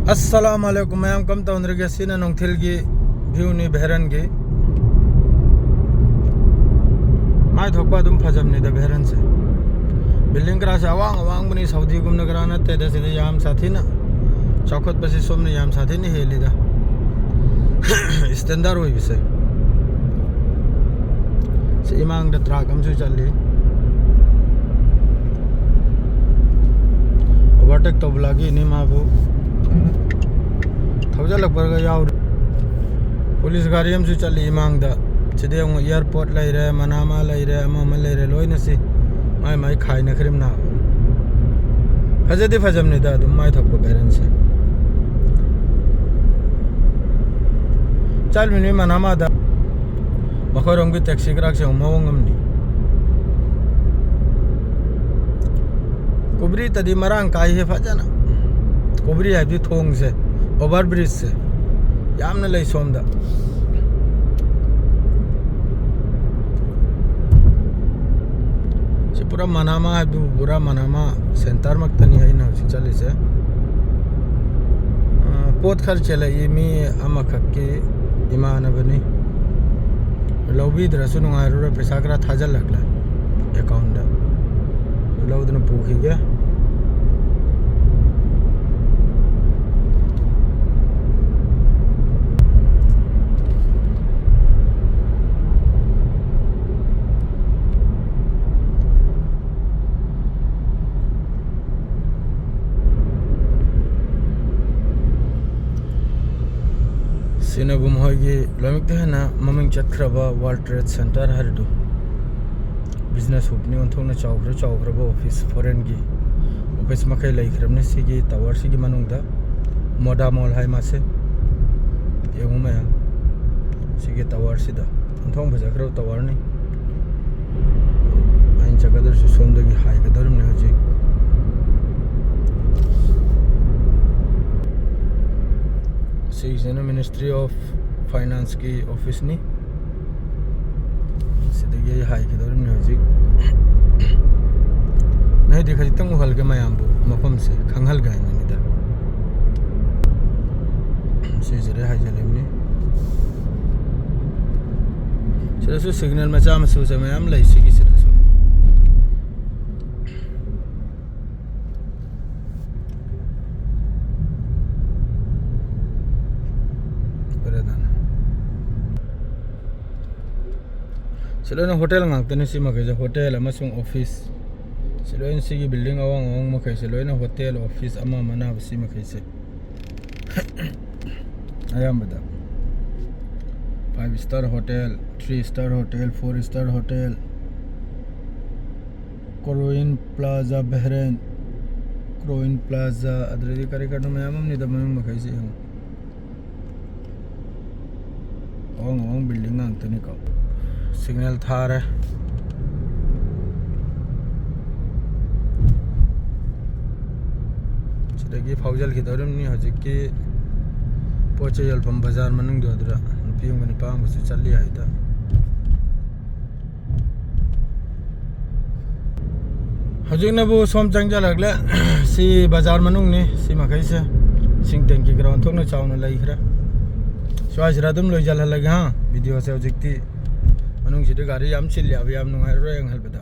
अस्सलाम वालेकुम मैं कम तौंद्र के सीना नोंथिल की व्यू नी बहरन की माय थोकबा दुम फजमनी द बहरन से बिल्डिंग क्रास अवांग अवांग बनी सऊदी गुम नगराना ते दसे दे याम साथी ना चौखत बसी सोमने याम साथी नहीं हेली दा स्टैंडर्ड हुई बिसे से इमांग द ट्रक हम से चल ली ओवरटेक तो बुलागी नहीं माबू थौजा लगभग याव पुलिस गाड़ी हम से चली इमांग दा सिदे एयरपोर्ट ले रहे मनामा ले रहे अमा ले रहे लोई नसी माय खाई नखरिम ना फजदी फजम नहीं दा तुम माय थको बेरन से चल मिनी मनामा दा मखोरम की टैक्सी क्राक से उमावंगम नी कुबरी तदी मरांग काई है फजना कुबरी है भी थोंग से ओवर ब्रिज से यामने ले सोमदा से पूरा मनामा है पूरा मनामा सेंटर मक्तनी है ना चले से पोत खर्च चले ये मी अमखक के ईमान बनी लौबी द्रसु नुंगारो पैसा करा थाजल लगला अकाउंट दा लौदन पूखी गया सिनगुम होगी लमिक है ना ममिंग चक्राबा वर्ल्ड ट्रेड सेंटर हर दो बिजनेस हुपनी उन्थोंना चावख्रबा ऑफिस फॉरेन की ऑफिस मखै लैख्रबने सिगी टावर सिगी मनुंगदा मोदा मॉल है मासे एमु मैं सिगी टावर सिदा उन्थोंग भजाख्रब टावर नहीं आइन जगदर से सोंदगी हाई गदरम ने हजी सीजन मिनिस्ट्री ऑफ फाइनेंस की ऑफिस नहीं सीधे ये हाई के दौर में हजी नहीं देखा जितना हल के मैं आम्बू मफम से खंगल गए नहीं दा सीजरे हाई जलेम ने सिरसु सिग्नल में चाम से मैं आम लाई सी की सिरसु Ceylon hotel ngakten si makai hotel amasung office siloin si building awang awang makai siloin hotel office ama mana si makai se ayam bada 5-star hotel 3-star hotel 4-star hotel Croin Plaza Bahrain Croin Plaza adredi kare kanu me amam ni da me makai se awang awang building ngakten ka signal था रहा चलेगी फौजल की दौरम नहीं हजी कि पोचे अल्पम बाजार मनुंग दो अदरा नुपियों को निपांग से चली आई था हजी ने वो सोम चंगजा लगला सी बाजार मनुंग ने सी मकई से सिंग टैंकी ग्राउंड थोक न चावनो लाइक रहा स्वाज रातुम लोई जल लगे हाँ वीडियो से हजी मनुंग से गाड़ी याम चिल्ली अब याम नुंगाई रोयंग हल बता